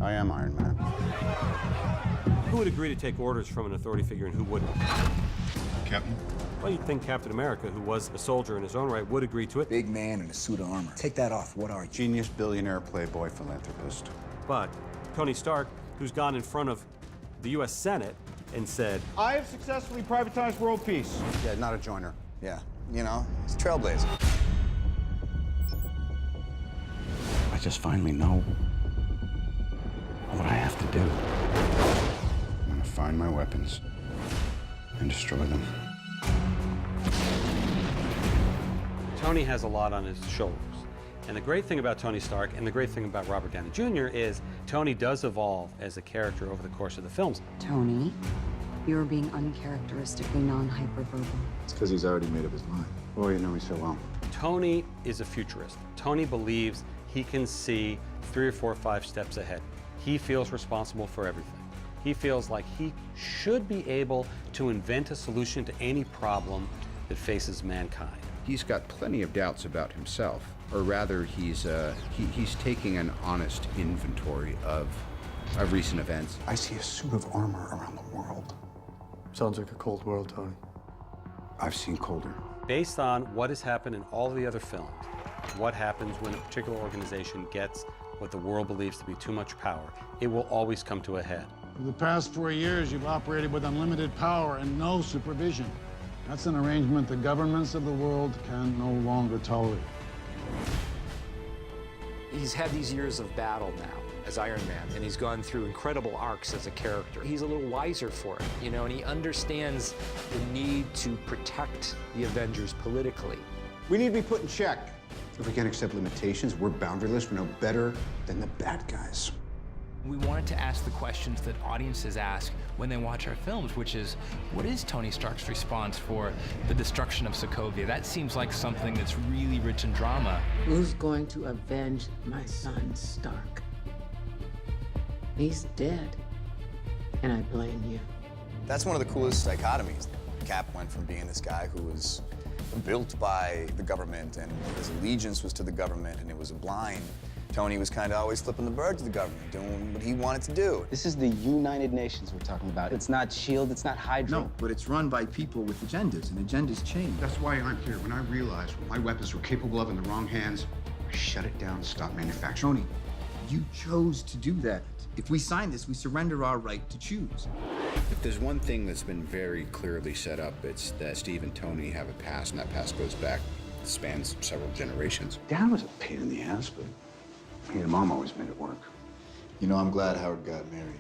I am Iron Man. Who would agree to take orders from an authority figure and who wouldn't? Captain? Well, you'd think Captain America, who was a soldier in his own right, would agree to it. Big man in a suit of armor. Take that off. What are you? Genius, billionaire, playboy, philanthropist. But Tony Stark, who's gone in front of the U.S. Senate and said, I have successfully privatized world peace. Yeah, not a joiner. Yeah, you know, he's a trailblazer. I just finally know what I have to do. I'm gonna find my weapons and destroy them. Tony has a lot on his shoulders. And the great thing about Tony Stark and the great thing about Robert Downey Jr. is Tony does evolve as a character over the course of the films. Tony, you're being uncharacteristically non-hyperverbal. It's because he's already made up his mind. Oh, you know me so well. Tony is a futurist. Tony believes he can see 3 or 4 or 5 steps ahead. He feels responsible for everything. He feels like he should be able to invent a solution to any problem that faces mankind. He's got plenty of doubts about himself, or rather, he's taking an honest inventory of recent events. I see a suit of armor around the world. Sounds like a cold world, Tony. I've seen colder. Based on what has happened in all the other films, what happens when a particular organization gets what the world believes to be too much power, it will always come to a head. For the past 4 years, you've operated with unlimited power and no supervision. That's an arrangement the governments of the world can no longer tolerate. He's had these years of battle now as Iron Man, and he's gone through incredible arcs as a character. He's a little wiser for it, you know, and he understands the need to protect the Avengers politically. We need to be put in check. If we can't accept limitations, we're boundaryless, we're no better than the bad guys. We wanted to ask the questions that audiences ask when they watch our films, which is, what is Tony Stark's response for the destruction of Sokovia? That seems like something that's really rich in drama. Who's going to avenge my son, Stark? He's dead, and I blame you. That's one of the coolest dichotomies. Cap went from being this guy who was built by the government, and his allegiance was to the government, and it was a blind. Tony was kind of always flipping the bird to the government, doing what he wanted to do. This is the United Nations we're talking about. It's not SHIELD, it's not Hydra. No, but it's run by people with agendas, and agendas change. That's why I'm here. When I realized what my weapons were capable of in the wrong hands, I shut it down and stopped manufacturing. Tony, you chose to do that. If we sign this, we surrender our right to choose. If there's one thing that's been very clearly set up, it's that Steve and Tony have a past, and that past goes back, spans several generations. Dad was a pain in the ass, but he and Mom always made it work. You know, I'm glad Howard got married.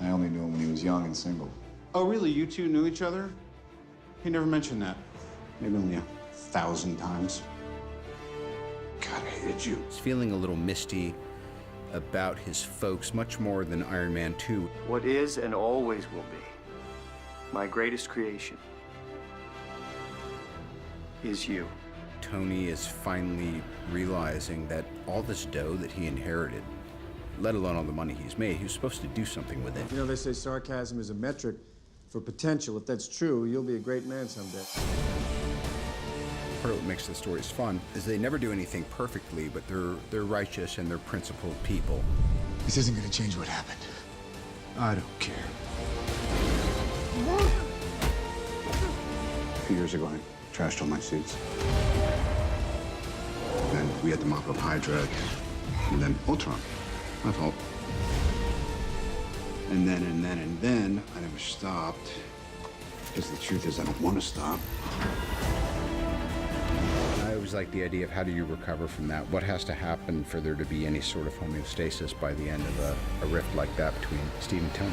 I only knew him when he was young and single. Oh, really? You two knew each other? He never mentioned that. Maybe only 1,000 times. God, I hated you. He's feeling a little misty about his folks, much more than Iron Man 2. What is and always will be my greatest creation is you. Tony is finally realizing that all this dough that he inherited, let alone all the money he's made, he was supposed to do something with it. You know, they say sarcasm is a metric for potential. If that's true, you'll be a great man someday. Part of what makes the stories fun is they never do anything perfectly, but they're righteous and they're principled people. This isn't going to change what happened. I don't care. A few years ago, I trashed all my suits. Then we had to mop up Hydra, and then Ultron. My fault. And then, I never stopped. Because the truth is, I don't want to stop. I always like the idea of how do you recover from that? What has to happen for there to be any sort of homeostasis by the end of a rift like that between Steve and Tony?